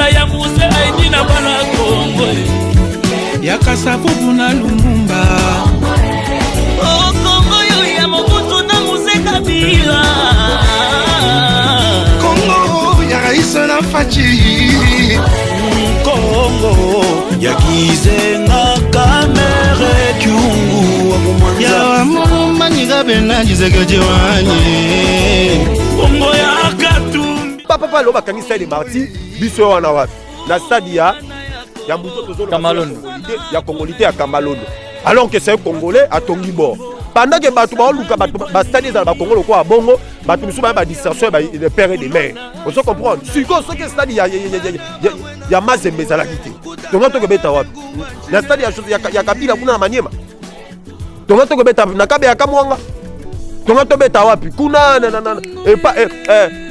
Mosala ya Mose aidi na bana Kongo. Yakasa bubu na Lumumba. Oh Kongo yo ya Mobutu na Mose Kabila. Kongo ya Raisa na Fachi. Kongo ya Kizenga Kamere Kyungu wa Kumwanza. Ya Mulumba Nyigabena Jizegejiwanye. Kongo ya Katumbi. Papa loba kanisa ile marti biso wana wapi na stade ya Mbuto Kamalondo ya Congolité ya Kamalondo alors que c'est un Congolais à Tongibo pendant que batu ba luka ba stade za ba Congolo ko abongo batu musu ba distraction ba de père et de mère on se comprend si ko ce que stade ya Mazembe za la kiti donc to ke beta wapi na stade ya Kabila kuna na Maniema donc to ke beta na Kabe ya Kamwanga donc to beta wapi kuna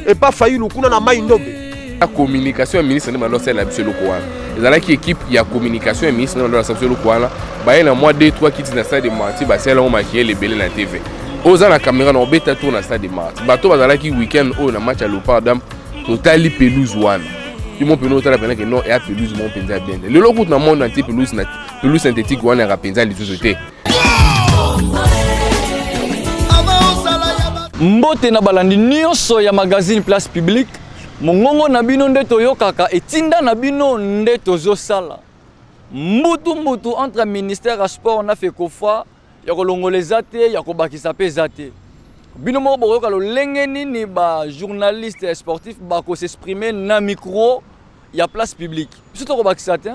et pas Fayulu kuna na Maindombe. La communication ministre de Mano c'est la biso lokoana. Ezala ki équipe ya communication ministre de Mano la biso lokoana. Ba na mois 2-3 qui dit na stade de Marti ba c'est là on maquiller les belé na TV. Oza na caméra na obeta tour na stade de Marti. Bato bazala ki week-end o na match à Lopardam totali pelouse wana. Tout mon pelouse tala pena que non et a pelouse mon penza bien. Le logo na monde entier pelouse synthétique wana ra penza les sociétés. Mbote na balandi nyonso ya magazine Place Publique. Mongongo na bino nde toyokaka etinda na bino nde tozosala. Mbutu entre ministère à sport na FECOFA ya kolongoleza te ya kobakisa pe zate. Bino mo boyoka lo lengeni ni ba journaliste sportif ba ko s'exprimer na micro ya Place Publique. Surtout kobakisa te.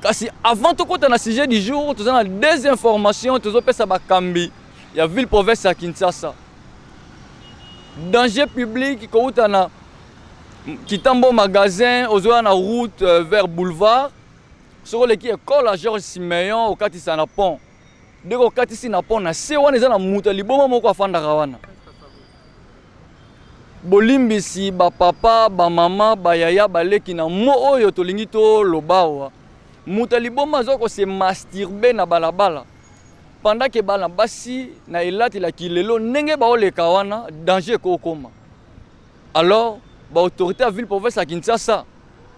Kasi avant to kota na sujet du jour, tozana des informations tozopesa ba kambi ya ville province ya Kinshasa. Danger public ko utana Kitambo magasin ozoa na route vers boulevard sur le qui école à Georges Simeon au katisa na pont deko katisi na pont na se wana eza na muta liboma moko afanda kawana bolimbisi ba papa ba mama ba yaya baleki na mo oyo tolingi to lobawa muta liboma zoko se masturber na balabala pendant que bana basi na elati la kilelo ndenge ba oleka wana danger ko koma alors ba autorité à ville province à Kinshasa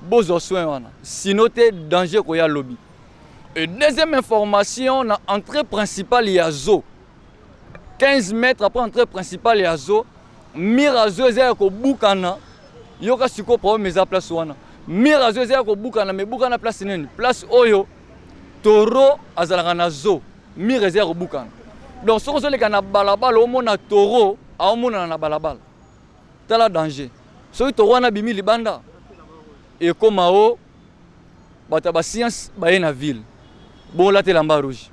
bozo soin wana sinon te danger ko ya lobby. Et deuxième information na entrée principale ya zo 15 mètres après entrée principale ya zo mirazo eza ko bukana yoka siko problème eza place wana mirazo eza ko bukana me bukana place nini place oyo toro azalaka na zo mirazo eza ko bukana donc soko zoleka na balabala o mona toro a mona na balabala tala danger. So ito wana bimi libanda et comme ao bata ba science ba na ville bon la te lamba rouge.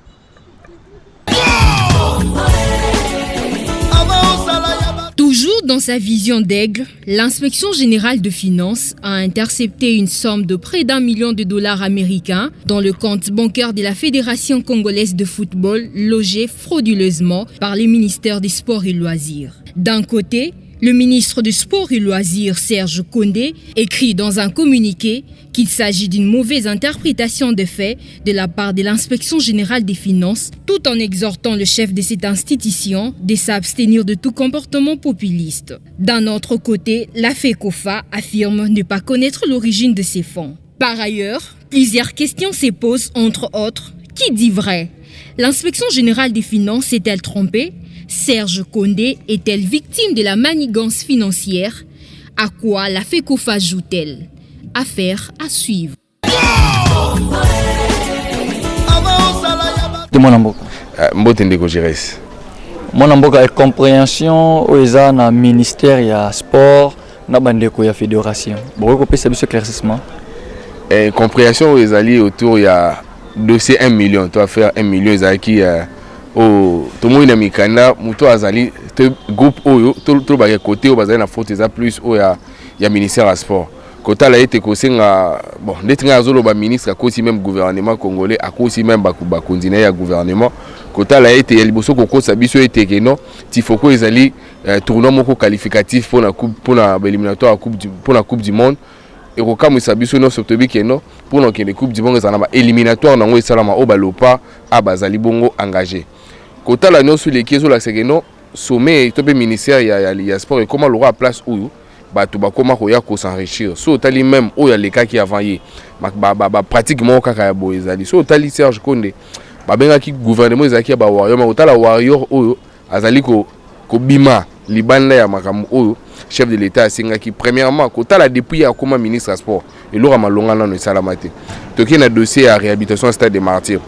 Toujours dans sa vision d'aigle, l'inspection générale de finances a intercepté une somme de près d'$1 million américains dans le compte bancaire de la Fédération congolaise de football logé frauduleusement par le ministère des Sports et Loisirs. D'un côté, le ministre du Sport et Loisirs, Serge Kondé, écrit dans un communiqué qu'il s'agit d'une mauvaise interprétation des faits de la part de l'inspection générale des finances, tout en exhortant le chef de cette institution de s'abstenir de tout comportement populiste. D'un autre côté, la FECOFA affirme ne pas connaître l'origine de ces fonds. Par ailleurs, plusieurs questions se posent, entre autres. Qui dit vrai? L'inspection générale des finances est-elle trompée? Serge Kondé est-elle victime de la manigance financière? À quoi la FECOFA joue-t-elle? Affaire à suivre. De mon amboka. Mbote ndeko Jerez. Mon amboka est compréhension au eza na ministère ya sport na bandeko ya fédération. Bon ko pesa biso éclaircissement. Compréhension aux alliés autour ya dossier 1 million, tu vas faire 1 million ezaki au tout monde mikanda muto azali te groupe oyo to ba côté o bazali na faute eza plus o ya ministère à sport. Kota la été kosenga bon netinga azolo ba ministre akosi même gouvernement congolais akosi même ba continuer ya gouvernement kota la été liboso kokosa biso été que non tifoko ezali tournoi moko qualificatif pour na éliminatoire pour la coupe du monde et ko kamisa biso no sotobi que non pour na coupe du monde ezana ba éliminatoire nango esalama o balopa abazali bongo engagé kota la no sur les kezo la que non sommet to be ministère ya sport et comment l'aura place où bato bakoma koya ko s'enrichir so tali même oyo aleka ki avant ye ba pratiquement kaka ya boye ezali so tali Serge Konde babengaki gouvernement ezaki ba warrior mais otala warrior oyo azali ko bima libanda ya makambo oyo chef de l'état asingaki premièrement kotala depuis ya koma ministre sport elora malonga nano esalama te toki na dossier ya réhabilitation stade des martyrs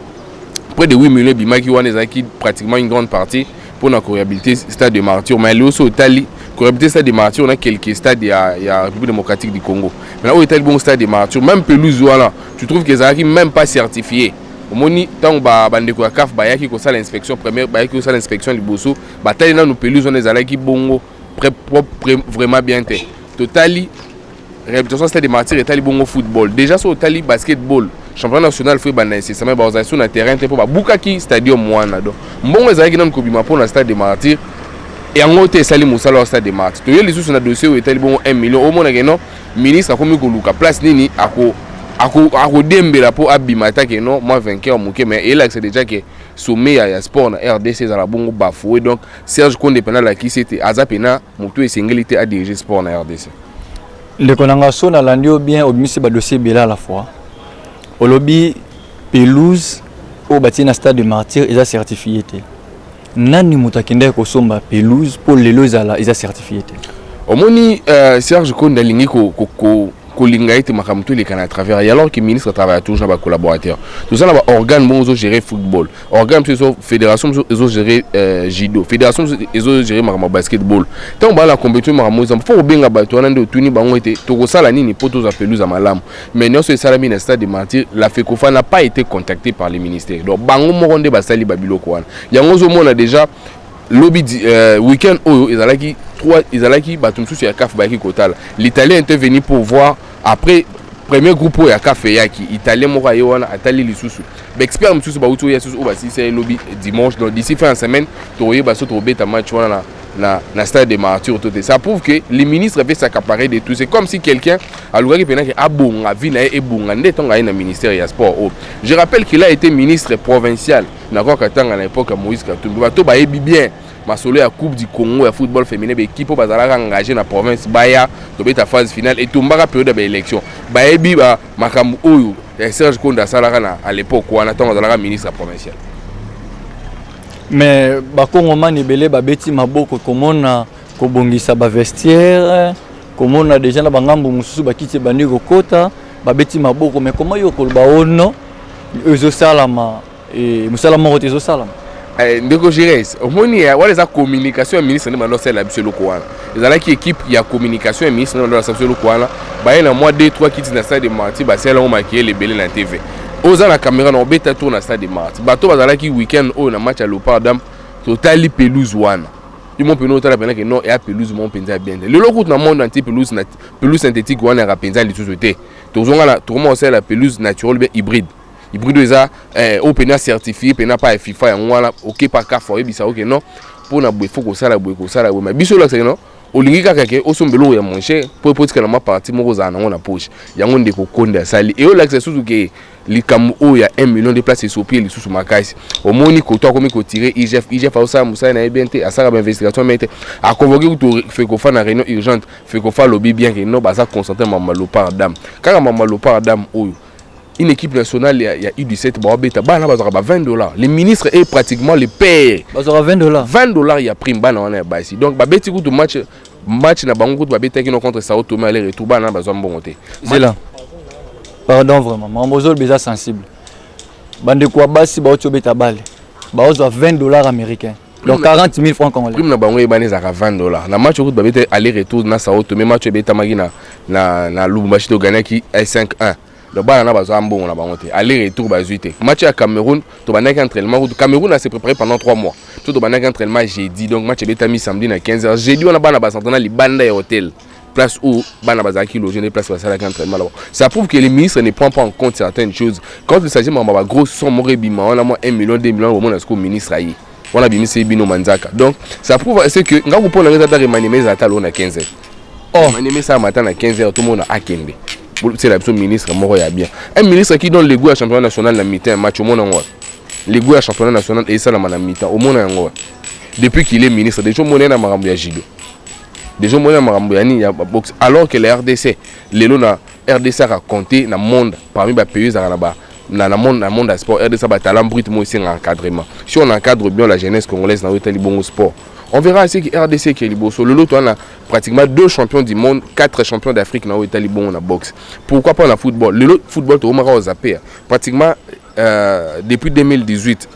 près de 8 millions bimaki wana ezaki pratiquement une grande partie pour la réhabiliter stade des martyrs mais elle aussi otali réhabiliter stade des martyrs on a quelques stades ya République démocratique du Congo mais là où est le bon stade des martyrs même pelouse voilà tu trouves que ça même pas certifié au moni tant bande ko CAF ba yaki ko sala inspection première ba yaki ko sala inspection liboso ba tali na no pelouse on ezala ki bongo vraiment bien té totali réhabilitation stade des martyrs et tali bongo football déjà sur tali basketball championnat national fait ba nécessairement ba organisation na terrain te pour ba bukaki stadium wana do mbongo ezala ki na ko bima pour na stade des martyrs et en haute sali musala au stade des martyrs to yeli sous na dossier où tali bongo 1 million au mona que non ministre akomi ko luka place nini ako dembela po abimata ke non moi vainqueur muke mais il a c'est déjà que sommet ya sport na RDC za la bongo bafoué donc Serge Konde penal la qui c'était azapena mutu esengilité à diriger sport na RDC le konanga sona landio bien au misi ba dossier bela à la fois au lobby pelouse au bâti na stade de martyr ils a certifié té nani mutakende ko somba pelouse pour lelo ezala ils a certifié té au moni Serge Konde alingi ko kolinga ete makamto les à travers et alors que le ministre travaille toujours avec collaborateurs tout ça là organe bon zo gérer football organe so fédération zo gérer judo fédération zo gérer makambo basketball tant ba la compétition makambo ça faut benga bato na ndo tuni bango ete to ko sala nini poto za pelouse malamu mais non ce salami na stade de martyr la FECOFA n'a pas été contacté par les ministères donc bango moronde basali babiloko wana yango zo mona déjà lobby week-end oyo ezalaki 3 ezalaki batum sous ya CAF baki kotala l'italien est venu pour voir après premier groupe ya CAF yaki italien moko yo wana atali lisusu ba expert mususu ba uto ya susu ba si c'est lobby dimanche donc d'ici fin de semaine toye ba so to beta match wana na stade des martyrs tout ça prouve que les ministres veulent s'accaparer de tout c'est comme si quelqu'un a lugaki pena que abonga vina e bunga ndetonga ina ministère ya sport je rappelle qu'il a été ministre provincial na kwa katanga na époque Moïse Katumbi bato ba ebi bien masolo ya coupe du Congo ya football féminin be équipe bazala engagé na province baya to beta phase finale et tombaka période de élection ba ebi ba makambu oyo Serge Konde salaka na à l'époque wana tonga zalaka ministre provincial mais bakongomani ebele babeti maboko komona kobongisa ba vestiaire komona déjà na bangambo mususu bakiti bandi kokota babeti maboko mais comment yo kolba ono ezo salama et musala moko tezo salama ndeko Gires omoni ya wala za communication ya ministre ndima nosela la biselo kwana ezalaki équipe ya communication ya ministre ndima nosela biselo kwana ba na mois 2-3 kiti na stade de Martyr ba sela on maquiller les belé na TV oza la caméra na beta tour na stade de Martyr bato bazalaki week-end o na match à Léopard Dam totali pelouse wana mon pelouse totala pena que non et pelouse mon penza bien le loco na monde anti pelouse synthétique wana ra penza li société tozonga la tourment c'est la pelouse naturelle bien hybride eza open certifié pena pas FIFA ya ngwana OK pas CAF for ebisa OK non pour na faut ko sala mais biso la c'est non olingi kaka ke osombelo ya moncher pour potika na ma partie moko za na poche yango ndeko Konde sali et o l'accès sous que likamu o ya 1 million de places sur pied li sous makasi au moni ko to komi ko tirer IGF ausa musa na BNT asara investigation mais a convoqué to FECOFA na réunion urgente FECOFA lobby bien que non ba ça concentrer mamalo par dame quand mamalo par dame oyo une équipe nationale il y a eu 17 beta bana bazaka ba $20 les ministres est pratiquement les payent bazaka $20 il y a prime bana wana ba ici donc ba beti ku to match na bango ba beta qui no contre Sao Tomé aller retour bana bazwa mbongote c'est là pardon vraiment mamozol beza sensible bande kwa basi ba oto beta bale ba ozwa $20 américains donc 40 000 francs congolais prime na bango ebane zaka $20 na match ku ba beta aller retour na Sao Tomé match beta magina na Lubumbashi to gagner qui est 5-1 le bal na bazo ambongo na bango te aller retour bazuite match à Cameroun to banaki entraînement Cameroun a se préparé pendant 3 mois to banaki entraînement jeudi donc match beta mi samedi na 15h jeudi on a bana ba s'entraîner li banda ya hôtel place où bana bazaki logé place ba sala entraînement là ça prouve que les ministres ne prennent pas en compte certaines choses quand il s'agit de ba gros somme rebima on a moins 1 million 2 millions au moins est-ce ministre ayi on a bimi c'est bino manzaka donc ça prouve c'est que ngaku pona ngeza remanier za talo na 15h remanier ça matin na 15h tout le monde a akende c'est la ministre moko ya bien un ministre qui donne le goût à championnat national na mi-temps match au monde ngo le goût à championnat national et ça na mi-temps au monde ngo depuis qu'il est ministre déjà monnaie na makambo ya judo Déjà moi il y a boxe alors que la RDC la RDC a compté dans le monde parmi les pays dans le monde du sport. RDC a talent brut moi aussi un encadrement. Si on encadre bien la jeunesse congolaise dans le bon sport, on verra aussi que RDC qui est libre. Sur le lot, on a pratiquement 2 champions du monde, 4 champions d'Afrique dans le bon boxe. Pourquoi pas dans le football? Le lot football tu au zappé. Pratiquement depuis 2018,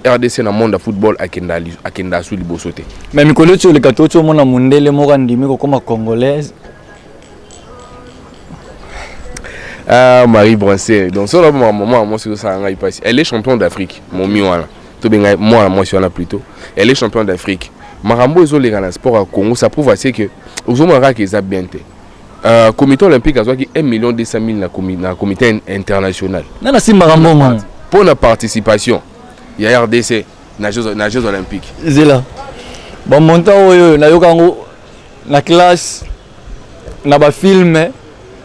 RDC dans le monde du football a kenda sous libre sauté. Mais Mikolo tu le kato tu mon amundele morandimi comme congolaise. Ah, Marie Brancé. Donc, ça, là, moi, c'est ça, elle est championne d'Afrique. Mon miouana. Moi, je suis là plutôt. Elle est championne d'Afrique. Marambo, ils ont les sport à Congo. Ça prouve assez que, aux hommes qu'ils ont bien été. Comité olympique a 1,2 million dans le comité international. Non, c'est Marambo, man. Pour la participation, il y a RDC, dans les Jeux olympiques. C'est là. Bon, mon temps, la classe, na film.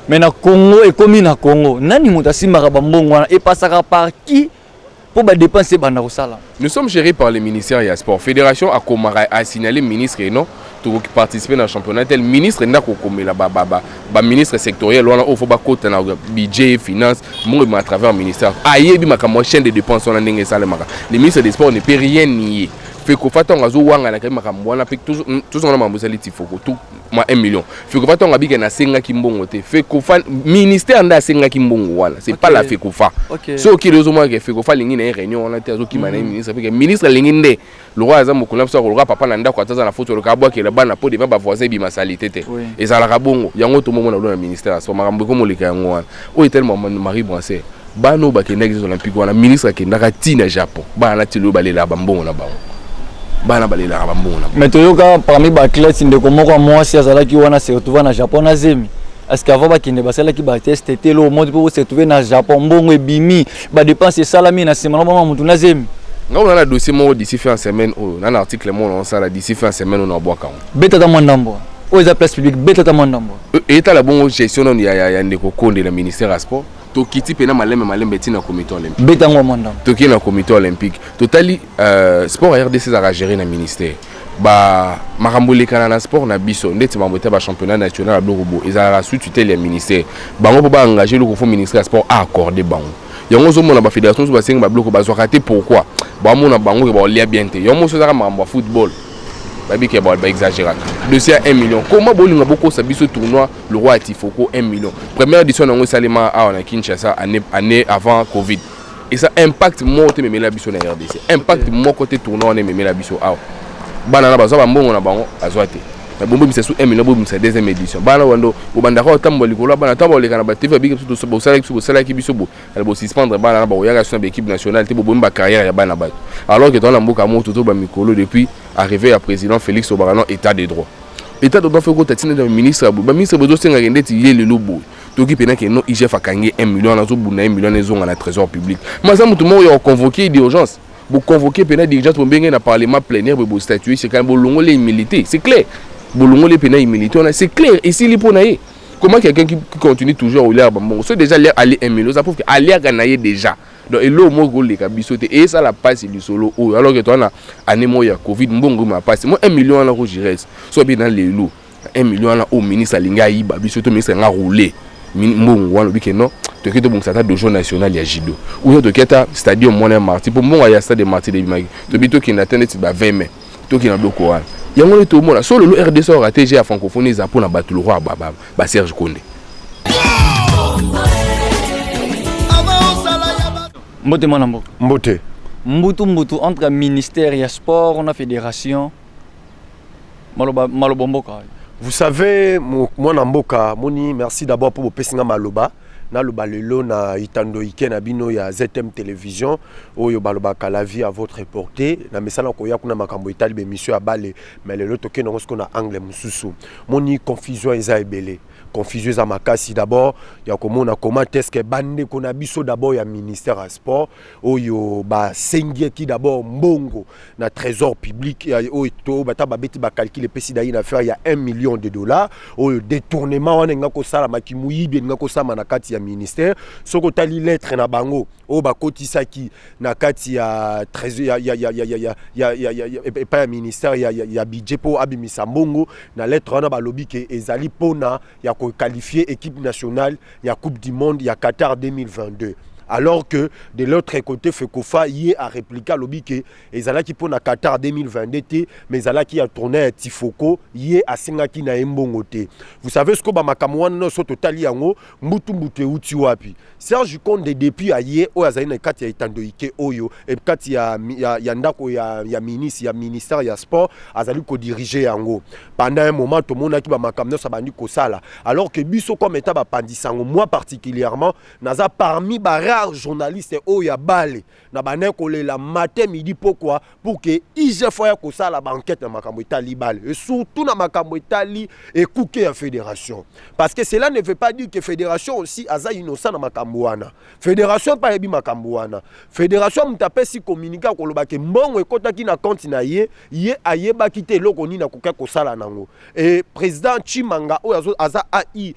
Mais na Congo et comme na Congo, nani mutasi marabambongo et passera par qui pour dépenser banda sala. Nous sommes gérés par le ministère de la Sport. Fédération a signalé ministre et non pour participer dans le championnat. Le ministre n'a pas ministre sectoriel, on a fait côté na budget finance, moi à travers le ministère. Aïe bi makamo chaîne de dépenses on a ndenge sala maka. Le ministre des Sports ne peut rien nier. Fait que fata ngazo wanga na kama kamwana fait tout on a mambosali tifoko tout ma 1 million. Fait que fata ngabika na senga kimbongo te. Fait que fa ministère nda senga kimbongo wana. C'est pas la fait que fa. So ki lezo moi que fait que fa lingi na réunion on a te zo ki mana ministre fait que ministre lingi nde le roi azam ko lapsa ko roi papa na nda ko ataza na photo le kabwa ke le bana po de ba voisin bi masalité te. Et ça la kabongo yango to momo na lo na ministère so makambo ko mo le ka yango wana. O tellement Marie Brancé. Bano ba ke na Jeux olympiques wana ministre ke ndaka tina Japon. Ba na ti lo balela bambongo na ba. Mais toyoka parmi les athlètes ndeko moko moi si azalaki wana se retrouver na Japon na zemi. Est-ce qu'avant ba kinde basala ki ba test était le mode pour se retrouver na Japon mbongo ebimi ba dépenser salami na semaine ba mutu na zemi. On a un dossier d'ici fin de semaine on a un article on ça d'ici fin de semaine on a bois quand. Beta ta mandambo. O eza place publique beta ta mandambo. Et ta la bonne gestion on ya ndeko konde na ministère à sport. Tokiti pena malembe tina comité olympique. Beta ngo mandam. Toki na comité olympique. Totali sport RDC a géré na ministère. Ba makambolé kana sport na biso ndeti mambote ba championnat national blocobo. Ils a sous tutelle le ministère. Bango po ba engager le confo ministère sport a accordé bango. Yango zo mona ba fédération so ba senga ba bloco ba zo raté pourquoi? Ba mona bango ba lia bien te. Yango so za mambo football. Babi qui va exagérer. Dossier à 1 million. Comment Bolinga beaucoup ça ce tournoi le roi Tifoko 1 million. Première édition on Salima à on Kinshasa année avant Covid. Et ça impacte moi te me la biso na RDC. Impact moi côté tournoi on me la biso à. Banana bazo ba mbongo na bango azwate. Na bombo bisa sous 1 million bombo bisa deuxième édition. Bana wando obandaka otambo likolo bana tambo lekana ba TV big to bo sala ki biso bo. Elle bo suspendre bana ba oyaga sur l'équipe nationale te bo bomba carrière ya bana ba. Alors que dans la mboka mo toto ba mikolo depuis arrivé à président Félix Obarano état de droit. État de droit fait que tu es ministre ba ministre bo dosenga ngende ti yele lobo. Toki pena ke no IGF akangi 1 million na zo buna 1 million ezo na trésor public. Maza mutu mo yo convoqué d'urgence. Vous convoquez pena dirigeant pour bien na parlement plénière pour statuer c'est quand bolongo les militaires. C'est clair. Bolongo les pena militaires c'est clair et si li ponaye. Comment quelqu'un qui continue toujours au l'air bon c'est déjà l'air aller 1 million ça prouve que aller gagner déjà. Donc et là mo go les kabisote et ça la passe du solo alors que toi na année mo ya Covid mbongo ma passe moi 1 million na ko jires so bien dans les lots 1 million na au ministre alinga yi babisote ministre nga rouler mbongo wana bike non to keto bon stade de jeu national ya judo ou to keta stadium Mona Marti pour mbongo ya stade de Marti de Bimagi to bito ki na tenete ba 20 mai to ki na bloko wana yango to mona so le RDC a TG à francophonie za pour na battre le roi ba Serge Konde. Mbote Manambo. Mbote. Mbutu entre ministère et sport, on a fédération. Malobomboka. Vous savez, moi Namboka, moni merci d'abord pour vos pessinga maloba. Na loba lelo na itando ike na bino ya ZM télévision oyo baloba la vie à votre portée na mesala ko ya kuna makambo itali be mission ya bale mais lelo toke na ngo na anglais mususu moni confusion eza ebele confusion za makasi d'abord ya komona comment est-ce que bande ko na biso d'abord ya ministère à sport oyo ba sengie ki d'abord mbongo na trésor public oyo to bata ba beti ba calculer pesi da ina faire ya $1 million oyo détournement wana nga ko sala makimuyibi nga ko sama na kati ya ministère soko tali lettre na bango o bakotisaki na kati ya trésor ya ministère ya budget po abimisa mbongo na lettre wana balobi ke ezali pona ya ko qualifier équipe nationale ya Coupe du monde ya Qatar 2022. Alors que de l'autre côté, Fekofa y a répliqué à l'obike et Zalaki pour na Qatar 2022, mais Zalaki a tourné à Tifoko, y a Singaki na Mbongote. Vous savez ce que Bamakamouan no so totali yango, Mbutu Mbute Utiwapi. Serge Konde depuis à Yé, o Azaïna Kati ya Itandoike Oyo, et Kati ya Ndako ya ministère ya sport, Azali ko diriger yango. Pendant un moment, tout le monde a qui Bamakamno Sabani Kosala. Alors que Biso comme état Pandisango, moi particulièrement, Naza parmi Barra journaliste oya bale na baneko la matin midi pourquoi pour que IGF ya ko sala banquette na makambo etali bale et surtout na makambo etali et kuke ya fédération parce que cela ne veut pas dire que fédération aussi aza innocent na makambo wana fédération pas ebi makambo wana fédération mutape si communiquer ko loba ke mbongo ekotaki na compte na ye ayeba kite loko ni na koka ko sala nango et président Chimanga o aza AI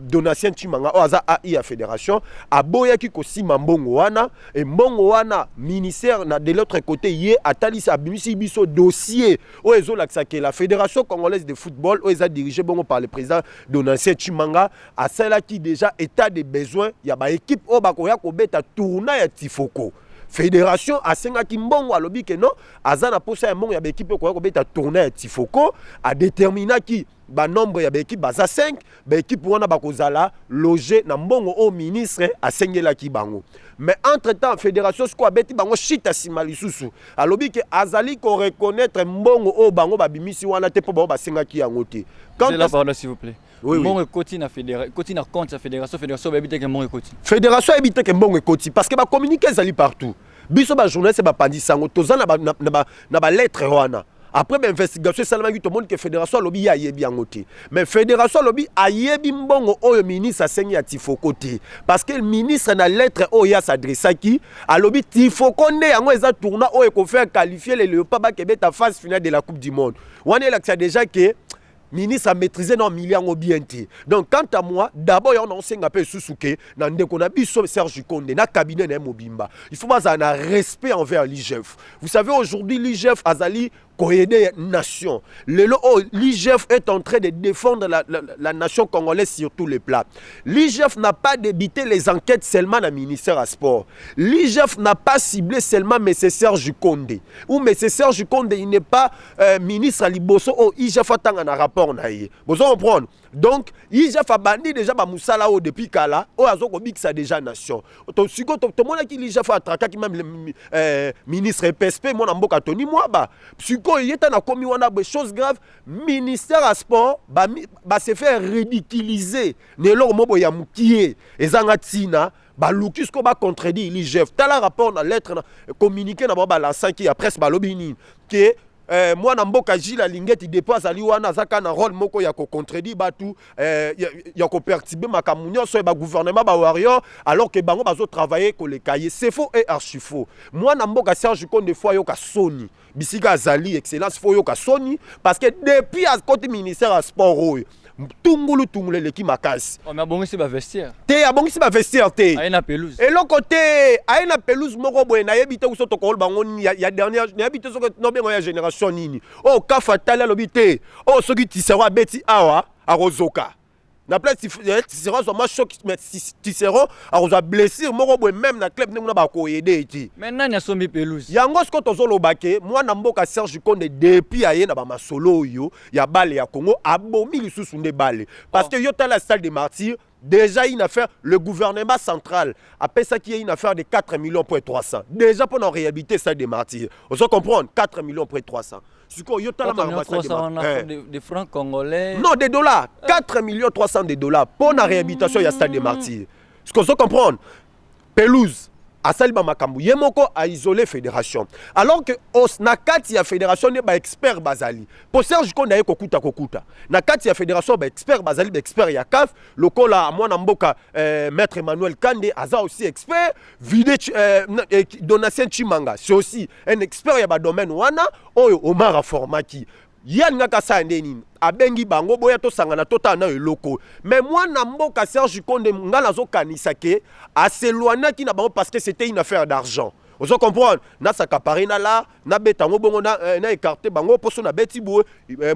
donation Chimanga o aza AI ya fédération aboya ki si mbongo wana et mbongo wana ministère na de l'autre côté yé atali abimisi biso dossier o ezolakisa que la fédération congolaise de football o eza dirigé bongo par le président Donatien Chimanga a cela qui déjà état de besoin ya ba équipe o bakoya ko beta tourna ya Tifoko fédération a senga ki mbongo alobi que non azana posa ya mbongo ya ba équipe ko beta tourna ya Tifoko a déterminer qui ba nombre ya équipe baza 5 ba équipe wana bakozala loger na mbongo au ministre asengela ki bango mais entre temps fédération sko abeti bango chita simalisusu alobi ke azali ko reconnaître mbongo o bango babimisi wana te po ba senga ki yango te quand là pardon s'il vous plaît oui, mbongo ekoti na fédération ekoti na compte ya fédération babite ke mbongo ekoti fédération ebite ke mbongo ekoti parce que ba communiquer ezali partout biso ba journaliste ba pandisango tozana na ba lettre wana. Après l'investigation, c'est seulement tout le monde que fédération lobby a yebi en côté. Mais fédération lobby a yebi mbongo o le ministre a saigné à Tifoko côté. Parce que le ministre na lettre o ya s'adresse à qui a lobby Tifoko ne yango eza tourna o e ko faire qualifier les Léopards ba kebeta phase finale de la Coupe du monde. On est là que ça déjà que ministre a maîtrisé nos millions au BNT. Donc quant à moi, d'abord on a un peu Susuke, dans ndeko na biso Serge Konde, na cabinet na Mobimba. Il faut pas un respect envers l'IGF. Vous savez aujourd'hui l'IGF azali aider nation. L'IGF est en train de défendre la nation congolaise sur tous les plans. L'IGF n'a pas débité les enquêtes seulement dans le ministère à sport. L'IGF n'a pas ciblé seulement M. Serge Konde. Ou M. Serge Konde, il n'est pas ministre à Liboso ou IGF a un rapport. Vous comprenez? Donc, IGF a banni déjà Moussala depuis Kala, ou Azoko Bixa déjà nation. Tout le monde qui l'IGF a traqué, même le ministre PSP, mon amboka Tony Mwaba. Psycho, il y a commis des choses graves. Ministère à sport, se faire ridiculiser. Nelor Mobo Yamoukie, et Zangatina. Baluki ko ba contredit l'IGF. T'as la rapport dans lettre communiqué dans la 5 qui a presse balobini que moi na mboka jila lingeti dépasse ali wana zaka na rôle moko ya ko contredit batu ya ko perturber makamunyo so ba gouvernement ba warrior alors que bango bazo travailler ko le cahier c'est faux et archi faux. Moi na mboka Serge Konde fois yo ka Sony bisika azali excellence faux yo ka Sony parce que depuis à côté ministère à sport tungulu l'équipe makasi. On a bon ici ba vestiaire. Te a bon ici ba vestiaire te. Aina pelouse. Et l'autre côté, aina pelouse moko boy na yebite ou soto ko bango ya dernière na yebite so no bengo ya génération nini. Oh ka fatala lobité. Oh soki tisero abeti awa a rozoka. Na place tisero so ma choc mais tisero a roza blessure moko boy même na club ndenge na ba ko aider iti. Maintenant na sombi pelouse. Yango sko tozolo bake moi na mboka Serge Konde depuis aye na ba masolo yo ya bale ya Congo abomi lisusu nde bale parce que yo tala salle des martyrs déjà une affaire le gouvernement central après ça qui est une affaire de 4 millions pour 300 déjà pour en réhabiliter salle des martyrs on se comprendre 4 millions pour 300 ce qu'on yo tala de francs congolais non des dollars 4 millions 300 de dollars pour la réhabilitation ya salle des martyrs ce qu'on se comprendre pelouse à Saliba Makambu, Yemoko a isolé fédération. Alors que Nakati a fédération n'est pas expert Bazali. Pour Serge Konde a kokuta. Nakati a fédération ba expert Bazali, expert Yakaf. Le cola à moi Namboka, maître Emmanuel Kande, Aza aussi expert. Vide Donatien Chimanga, c'est aussi un expert ya ba domaine wana. Oyo Omar Formaki. yalingaka sa ndenini abengi bango boya tosangana totana eloko mais moi na mboka Serge Konde nga nazokanisa ke aseloanaki na bango parce que c'était une affaire d'argent. Vous comprenez? Na sakapari na la na betango bongo na écarté bango poso na beti boue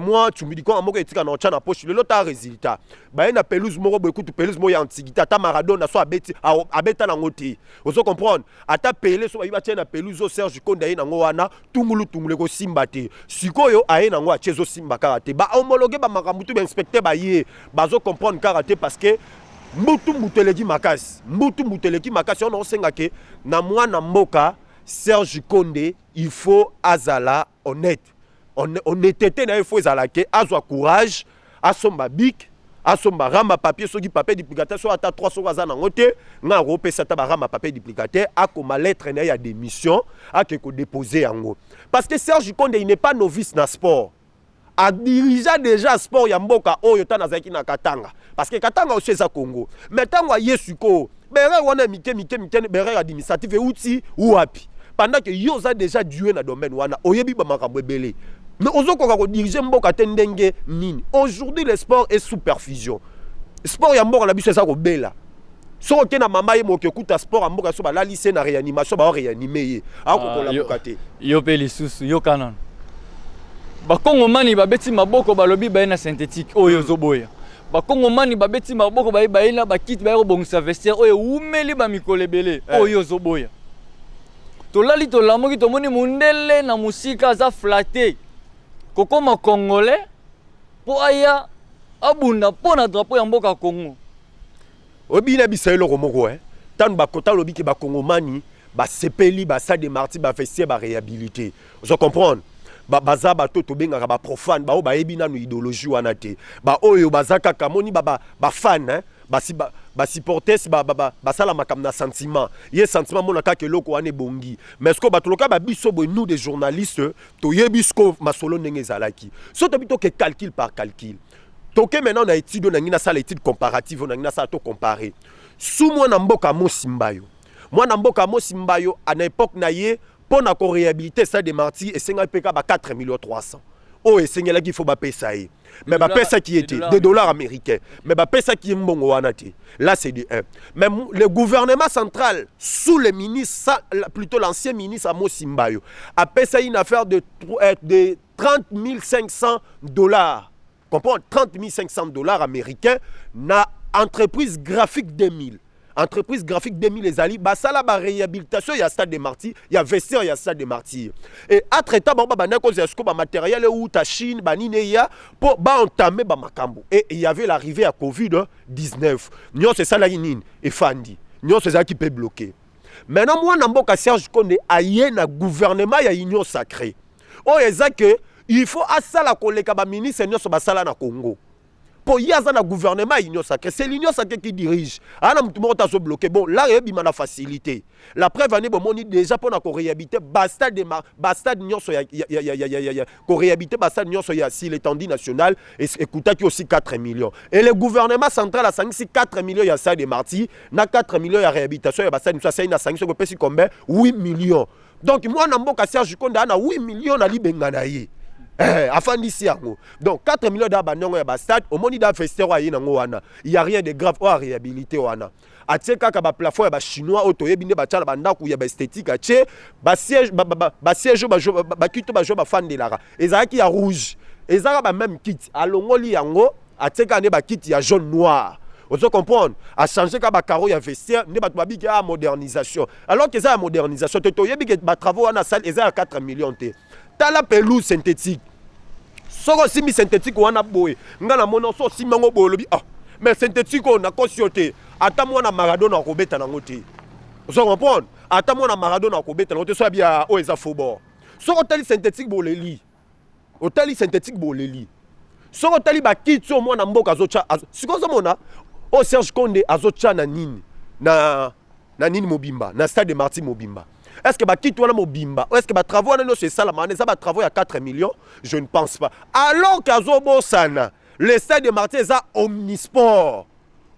moi tu me dis quoi moko etika na ocha na poche le lota résultat ba na pelouse moko bo écoute pelouse mo ya antigita ta Maradona so abeti abeta na ngoti. Vous comprenez? Ata pele so ba na pelouse o Serge Konde na ngo wana tungulu ko simba te sikoyo aye na ngo a chezo simba karate ba homologué ba makambutu ba inspecteur ba ye bazo comprendre karate parce que Mbutu muteleki makasi on senga ke na mwana mboka Serge Konde il faut azala honnête honnêteté na il faut azala ke azwa courage asomba bic asomba rama papier soki papier duplicateur so ata 300 azana ngote nga repesa ta rama papier duplicateur akoma lettre na ya démission akeko déposer yango parce que Serge Konde il n'est pas novice na sport a dirigé déjà sport ya mboka oyo ta nazaki na Katanga parce que Katanga aussi za Congo mais tango yesuko bere wana mike bere administratif et outil ou wapi pendant que yo za déjà dué na domaine wana oyebi ba makambo ebele mais ozoko ka ko diriger mboka tendenge nini aujourd'hui le sport est sous perfusion sport ya mboka na biso za ko bela so ke na mama ye mo ke kuta sport ya mboka so ba la lycée na réanimation ba réanimer ye ako la bokate yo pe lisusu yo kanon bakongomani babeti maboko balobi baye na synthétique oyo zoboya bakongomani babeti maboko baye na bakiti baye kobongisa vestiaire oyo umeli ba mikolo ebele oyo zoboya tolali tolamoki tomoni mundele na musika aza flatté kokoma congolais po aya abunda po na drapeau ya mboka Congo obina bisaelo komoko tan bakota lobi ke bakongomani basepeli basa de marti ba vestiaire ba réhabilité vous comprenez baza bato to benga ba profane ba o ba ebina no idéologie wana te ba oyo bazaka kamoni ba fan ba supporters ba sala makam na sentiment ye sentiment mona ka ke loko wane bongi mais ce que ba toloka ba biso bo nous des journalistes to yebisko masolo ndenge zalaki so to bito ke calcul par calcul to ke maintenant na étude na ngina sala étude comparative na ngina sala to comparer sous moi na mboka Mosimbayo à l'époque na ye pour na réhabiliter ça des martyrs et c'est un PK 4 300 oh et c'est là qu'il faut payer ça mais payer ça qui était des dollars américains mais payer ça qui est mbongo wanati là c'est du 1 mais le gouvernement central sous le ministre plutôt l'ancien ministre Amos Simbayo a payé ça une affaire de 30 500 dollars comprends 30 500 dollars américains na entreprise graphique 2000 entreprise graphique 2000 les alliés basala ba réhabilitation il y a stade des martyrs il y a vestiaire il y a stade des martyrs et entre temps ba na cause est-ce que ba matériel ou ta Chine ba nineya pour ba entamer ba makambo et il y avait l'arrivée à Covid-19 nyo c'est ça la nini et fandi nyo c'est ça qui peut bloquer maintenant moi na mboka Serge Konde aye na gouvernement ya union sacrée oh exact que il faut asala koleka ba ministre nyo so basala na Congo pour y avoir un gouvernement union sacrée c'est l'union sacrée qui dirige ana mutu moko tazo bloqué bon là il y a facilité la preuve année bon moni déjà pour na ko réhabiliter bastade union so ya ko réhabiliter bastade union so ya si l'étendue nationale et écoutez qui aussi 4 millions et le gouvernement central a 4 millions ya ça des martyrs na 4 millions ya réhabilitation ya bastade so ça na 5 so pesi combien 8 millions donc moi na mboka Serge Konde na 8 millions na libenga na ye afandisi yango donc 4 millions d'abandon ya bastade au moni da vestiaire ayi nango wana il y a rien de grave ou à réhabiliter wana atie kaka ba plafond ya ba chinois auto yebinde ba tchala bandaku ya ba esthétique atie ba siège ba siège ba kito ba jo ba fandelara ezaki ya rouge ezaka ba même kit alongoli yango atie kane ba kit ya jaune noir. Vous comprenez? À changer ka ba carreau ya vestiaire ne ba tubabi ka modernisation alors que ça la modernisation to yebi ke ba travaux na salle ezaka 4 millions te tala pelouse synthétique soko simi synthétique wana boye ngana mona so simango bolobi ah mais synthétique on a consulté ata mona Maradona ko beta nango te vous comprenez ata mona Maradona ko beta nango te so bia o eza faubourg soko tali synthétique boleli o tali synthétique boleli soko tali ba kit so mona mboka azocha siko so mona o Serge Konde azocha na nini na nini mobimba na stade de Martyrs mobimba. Est-ce que ba kit wana mobimba est-ce que ba travaux wana c'est ça la mané ça ba travaux à 4 millions je ne pense pas alors qu'azobo sana le stade de Martyrs a omnisport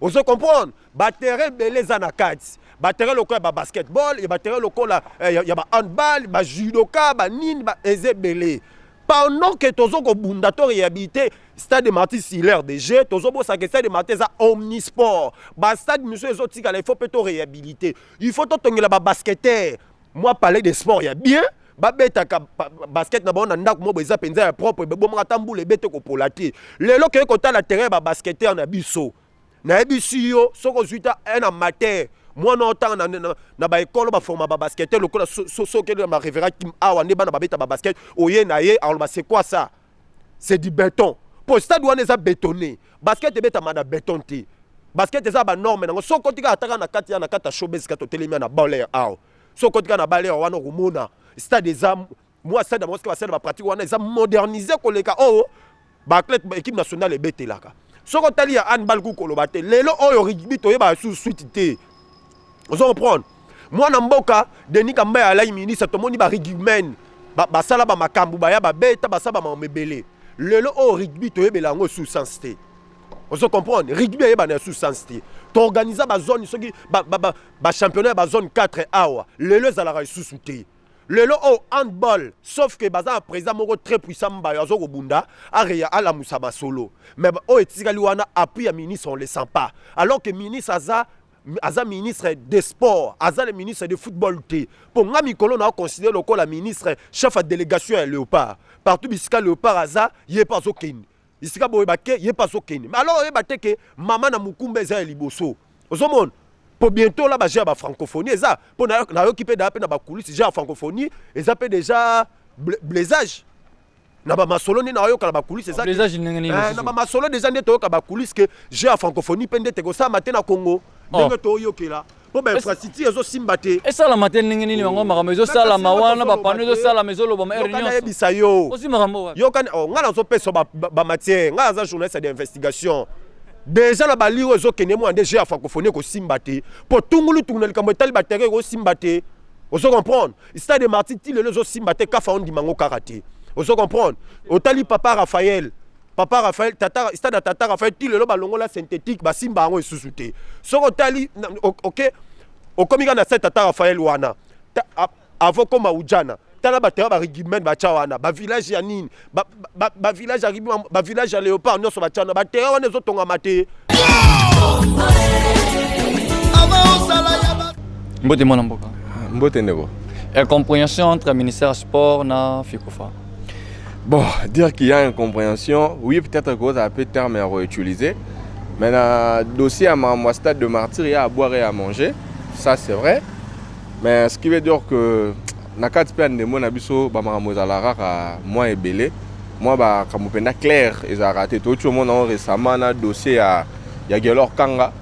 vous comprenez ba terrain belé za kati ba terrain lokola ba basketball et ba terrain lokola ya ba handball ba judoka ba nini ba ezebelé pendant que tozo ko bunda to réhabilité stade de Martyr Siller DG tozo bo sa que stade de Martyr za omnisport ba stade monsieur ezotika il faut peut-être réhabiliter il faut tongela ba basketteur moi parler de sport ya bien ba beta ka basket na bona ndako mo beza penza ya propre be bomaka tambule bete ko polati lelo ke ko ta la terrain ba basketteur na biso na ebisio soko zuita un amateur moi non tant na ba école ba forma ba basketteur lokola so que ma référent Kim Awa ne bana ba beta ba basket oye na ye alors c'est quoi ça c'est du béton pour stade wana eza bétonné basket beta mana béton te basket eza ba norme nango so kotika ataka na kata showbiz kato telemi na baller aw so kotika na baller wana rumona stade eza moi stade moi que ba pratique wana eza moderniser koleka oh ba athlète équipe nationale ebetelaka so kotali ya handball ku koloba te lelo oyo rugby to yeba sous suite te vous comprendre moi na mboka Denis Kamba ya la ministre to moni ba rugbymen ba sala ba makambu ba ya ba beta ba sala ba mebele lelo o rugby to yebela ngo sous sens te vous comprendre rugby yeba na sous sens te to organiser ba zone soki ba championnat ba zone 4 awa lelo za la sous te lelo o handball sauf que baza président moko très puissant ba yazo ko bunda areya ala musaba solo mais o etikali wana appui ya ministre on le sent pas alors que ministre aza ministre des sports aza le ministre de football te pour nga mikolo na considérer le la ministre chef de délégation à Léopard partout bisika Léopard aza yé pas okeni bisika boye baké yé pas okeni mais alors yé baté que maman na mukumba za liboso ozomone pour bientôt là j'ai ba francophonie ça pour na occuper da pe na ba coulisses j'ai francophonie et ça peut déjà blaisage na ba masolo ni na yo kala ba coulisses ça blaisage ndenge nini na ba masolo déjà ndeto ka ba coulisses que j'ai francophonie pende te ko ça matin na Congo ndenge to yo kela po ba infrastructure ezo simbate et ça la matin ndenge nini bango makambo ezo sala mawana ba pano ezo sala mezolo ba réunion ebisa yo aussi makambo yo kan ngala zo peso ba matière ngala za journaliste d'investigation déjà la baliro ezo kene mo ande j'ai francophonie ko simbate po tungulu tungulu kambo tali ba terre ko simbate ozo comprendre stade de Martyr ti le zo simbate ka fa on di mango karaté ozo comprendre otali papa Raphaël tata stade tata Raphaël ti le balongola synthétique ba simba ngo esusuté soko otali OK okomika na cette tata Raphaël wana avant comme Ujana tala ba terre ba rugbymen ba chawana ba village ya nini ba village ya rugby ba village ya Léopard nyoso ba chana ba terre wana zo tonga mate mbote mwana mboka mbote ndeko et compréhension entre ministère sport na FECOFA. Bon, dire qu'il y a une compréhension, oui, peut-être que ça peut être terme à réutiliser. Mais dans le dossier à mon stade de Martyr, il y a à boire et à manger. Ça, c'est vrai. Mais ce qui veut dire que dans le cas de mon abisso, moi et Belé, moi, comme on peut clair, ils ont raté tout le monde récemment dans le dossier à Gelor Kanga.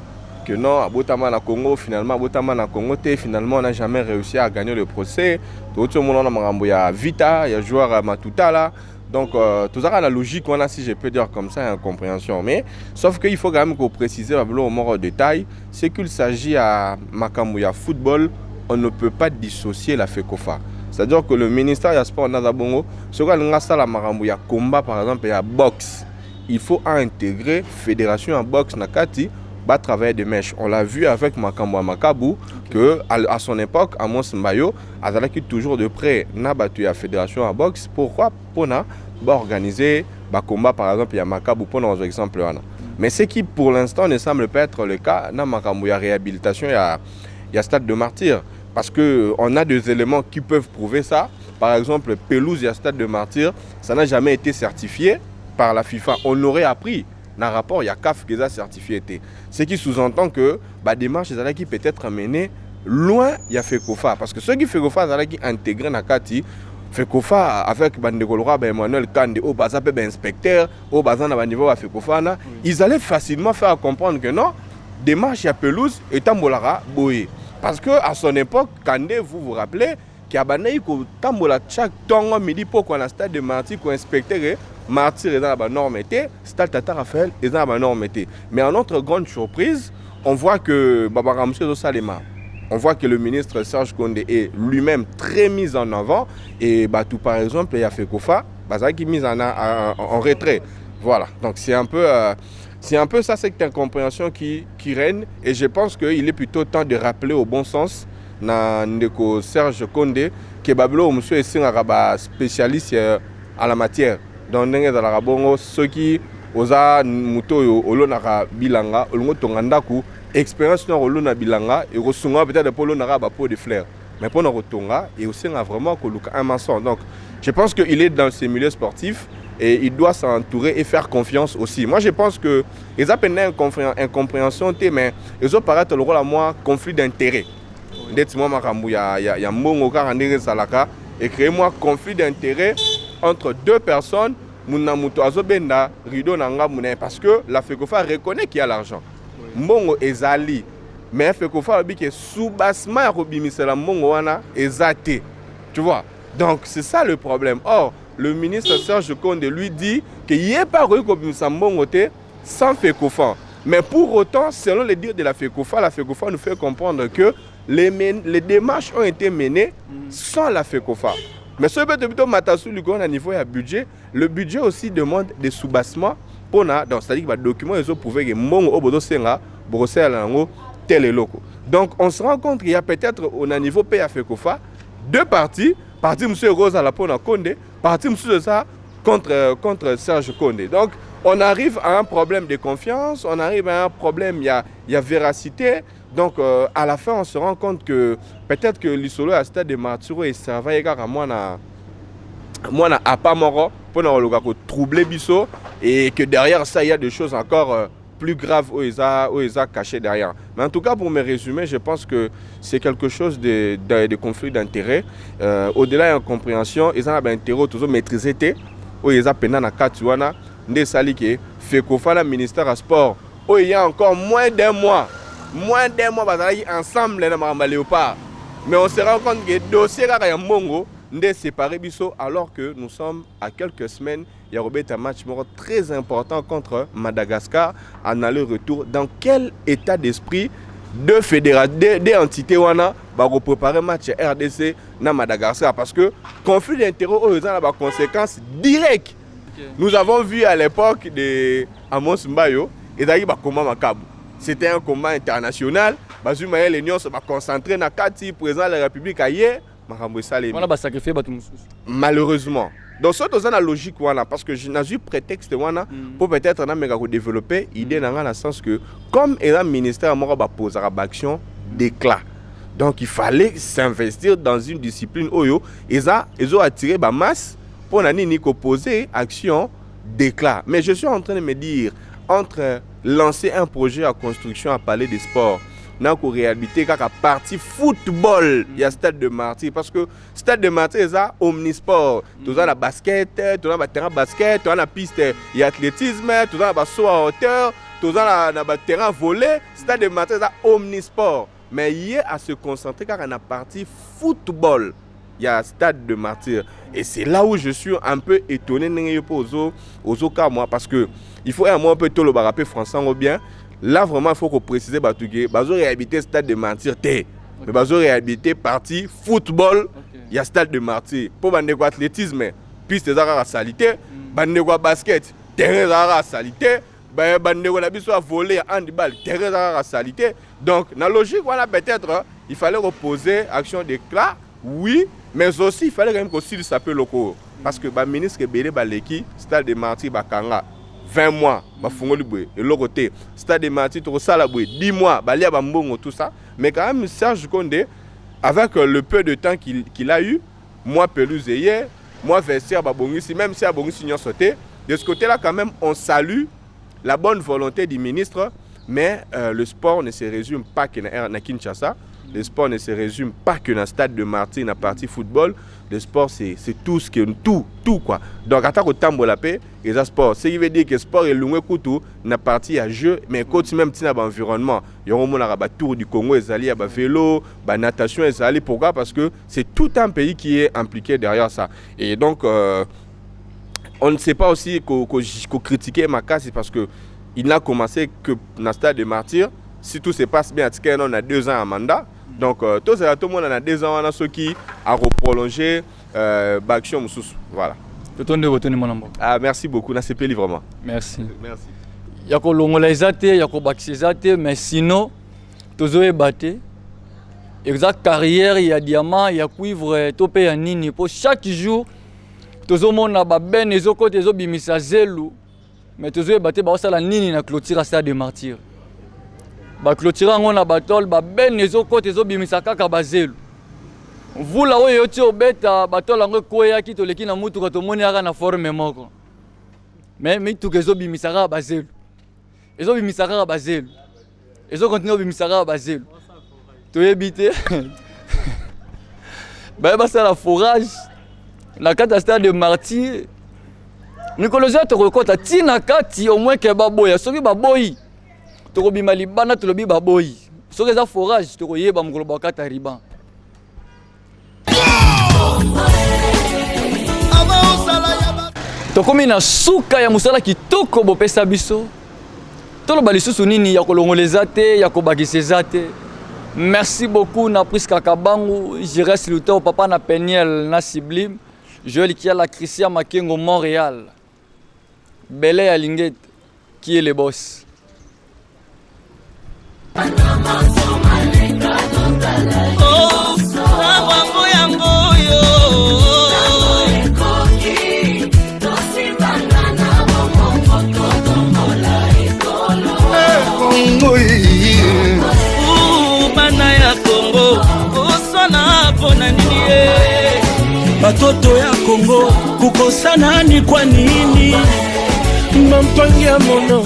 Que non, à Botama na Congo, finalement, à Botama na Congo, finalement, on n'a jamais réussi à gagner le procès. Tout le monde a un Vita, il y a joueur à Matuta là. Donc, tout ça, la logique, on a, si je peux dire comme ça, une compréhension. Mais, sauf qu'il faut quand même qu'on précise au moins en détail, c'est qu'il s'agit à Makamouya football, on ne peut pas dissocier la FECOFA. C'est-à-dire que le ministère du Sport Nazabongo, ce qu'on a la Makamouya combat, par exemple, il y a boxe. Il faut intégrer fédération en boxe Nakati. Travailler des mèches. On l'a vu avec Makambo Makabu que à son époque, Amos Mbayo a toujours de près n'a battu la fédération en boxe. Pourquoi pour organiser des combats par exemple il y a Makabu pour un exemple là. Mais ce qui pour l'instant ne semble pas être le cas dans Makambo il y a réhabilitation il y a stade de Martyr parce que on a des éléments qui peuvent prouver ça. Par exemple pelouse il y a stade de Martyr, ça n'a jamais été certifié par la FIFA. On aurait appris. Dans le rapport, il y a CAF qui a certifié. Ce qui sous-entend que la démarche qui peut être menée loin, il y a FECOFA. Parce que ceux qui FECOFA, qui intégrent Nakati, FECOFA avec Bandegolora, Emmanuel Kande, au Baza, inspecteur, au Baza, à niveau FECOFA, ils allaient facilement faire comprendre que non, démarche à pelouse et Tambolara Boye. Parce qu'à son époque, Kande, vous vous rappelez, qu'il y a des Tambola chaque temps, midi pour qu'on a stade de Martyr, qu'on inspecteur. Martyr est dans la norme, Stade Tata Raphaël est dans la norme. Mais en notre grande surprise, on voit que Baba Ramsey Salema, on voit que le ministre Serge Kondé est lui-même très mis en avant. Et tout par exemple, il y a FECOFA, qui est mis en retrait. Voilà, donc c'est un peu ça, cette incompréhension qui règne. Et je pense qu'il est plutôt temps de rappeler au bon sens Serge Kondé que Babilo, monsieur est un spécialiste à la matière. Donc ndenge ezalaka bongo soki oza moto oyo olonaka bilanga olongo tonga ku expérience na olona bilanga et kosunga peut-être pour olonaka ba pot de fleurs. Mais pour notre tonga et aussi vraiment un maçon. Donc je pense qu'il est dans ces milieux sportifs et il doit s'entourer et faire confiance aussi. Moi je pense que ils appellent incompréhension mais ils ont paraître le rôle à moi conflit d'intérêt. Ndetimo makambu ya mbongo ka ndenge salaka et créer-moi conflit d'intérêt entre deux personnes muna muto azobenda rido nanga muna parce que la FECOFA reconnaît qu'il y a l'argent. Mbongo ezali mais FECOFA dit que sous-bassement ya kobimisela mbongo wana ezate. Tu vois? Donc c'est ça le problème. Or le ministre Serge Konde lui dit qu'il n'y a pas kobimisela mbongo te sans FECOFA. Mais pour autant, selon les dires de la FECOFA nous fait comprendre que les démarches ont été menées sans la FECOFA. Mais ce que plutôt Matassou Lugon à niveau du budget, le budget aussi demande des sous-bassements pour donc c'est-à-dire que les documents ils ont prouvé que mon obodo senga Bruxelles lango tel et loco. Donc on se rend compte qu'il y a peut-être au niveau PA FECOFA deux partis, parti monsieur Rose à la Pona Konde, parti monsieur de ça contre Serge Konde. Donc on arrive à un problème de confiance, on arrive à un problème, il y a véracité. Donc à la fin on se rend compte que peut-être que l'isolo à stade de Maturo et ça va égarer moi na apamoro pour nous troubler biso et que derrière ça il y a des choses encore plus graves où ils a caché derrière. Mais en tout cas pour me résumer, je pense que c'est quelque chose de conflit d'intérêt. Au-delà de la compréhension, ils ont un intérêt toujours maîtrisé où ils ont peine na katuana ndé sali ke FECOFA la ministère à sport où il y a encore moins d'un mois ensemble dans Léopard. Mais on se rend compte que le dossier est mongo ndé séparé biso alors que nous sommes à quelques semaines. Il y a un match très important contre Madagascar en aller-retour. Dans quel état d'esprit deux fédérations, des entités wana va préparer match RDC dans Madagascar parce que conflit d'intérêts a des conséquences directes. Nous avons vu à l'époque de Amos Mbayo et d'ailleurs combat macabre. C'était un combat international. Bazuma l'Union se va concentrer dans 4 président de la République ailleurs. On a sacrifié malheureusement. Donc ça c'est la logique voilà parce que je n'ai eu prétexte voilà pour peut-être développer l'idée dans le sens que comme le ministère a posé une action d'éclat. Donc il fallait s'investir dans une discipline oyo ils ont attiré la masse pour poser action d'éclat. Mais je suis en train de me dire entre lancer un projet à construction à Palais des Sports n'a qu'au réhabiliter la partie football il y a stade de Martyr parce que stade de Martyr est omnisport tu as la basket tu as la terrain basket tu as la piste il y a athlétisme tu as la saut à hauteur tu as la terrain volley stade de Martyr est omnisport mais il y a à se concentrer car on a partie football il y a stade de Martyr et c'est là où je suis un peu étonné aux cas moi parce que il faut un peu tout le barapé français ou bien. Là, vraiment, il faut qu'on précise que Bazo réhabilité stade de Martyr. Mais Bazo réhabilité partie football, il y a stade de Martyr. Pour bandeko athlétisme, piste à salité, bandeko basket, terrain à salité, bandeko na biso voler handball, terrain à salité. Donc, dans la logique, voilà, peut-être, il fallait reposer action d'éclat, oui, mais aussi, il fallait quand même aussi s'appeler locaux. Parce que le ministre Bélé Baleki, stade de Martyr, Bakanga. 20 mois, et l'autre côté, stade de Martyr, 10 mois, tout ça. Mais quand même, Serge Konde, avec le peu de temps qu'il a eu, moi, Pelouse hier, moi, Vestiaire, même si Abongissi n'y a sauté, de ce côté-là, quand même, on salue la bonne volonté du ministre, mais le sport ne se résume pas qu'à Kinshasa. Le sport ne se résume pas que dans le stade de Martyr, dans la partie football. Le sport, c'est tout ce que tout quoi. Donc, à tant tambo la paix, et ça sport. Ce qui veut dire que le sport est loin couteau, dans la partie à jeu, mais quand même dans l'environnement, il y a un tour du Congo, il y a vélo, natation, pourquoi? Parce que c'est tout un pays qui est impliqué derrière ça. Et donc, on ne sait pas aussi qu'on critiquer Maka, c'est parce que il n'a commencé que dans le stade de Martyr. Si tout se passe bien, on a 2 ans à mandat. Donc, tout le monde a 2 ans, on a ceux qui ont prolongé l'action. Voilà. Merci beaucoup, on a CP vraiment. Merci. Il y a des mais sinon, tous les battés. Exact carrière, il y a diamant, il y a cuivre, topé à nini. Pour chaque jour, tozomona babene ezokota ezobimisa zelu mais tozoyeba te baosala nini na clôture stade de martyr baclôture yango na batole babene ezokota ezobimisa kaka bazelu mvula oyo oti obeta batole yango ekweyaki toleki na mutuka tomoni yaka na forme moko mais mituka ezobimisa kaka bazelu ezobimisa kaka bazelu ezokontinue obimisa kaka bazelu toyebi te basala forage na kati ya stade de martyr mikolo zo tokokota ntina kati au moins ke baboya soki baboyi tokobima libanda tolobi baboyi soki eza forage tokoyeba mokolo bakata riban tokomi na suka ya mosala kitoko bopesa biso toloba lisusu nini ya kolongoleza te ya kobakisa eza te. Merci beaucoup na Priska Kabangu, je reste le temps papa na Peniel na Sublime, Joël qui a la Christian Makengo Montréal. Belé Alinguet qui est le boss. Batoto ya Kongo kukosana ni kwa nini? Mampangia mono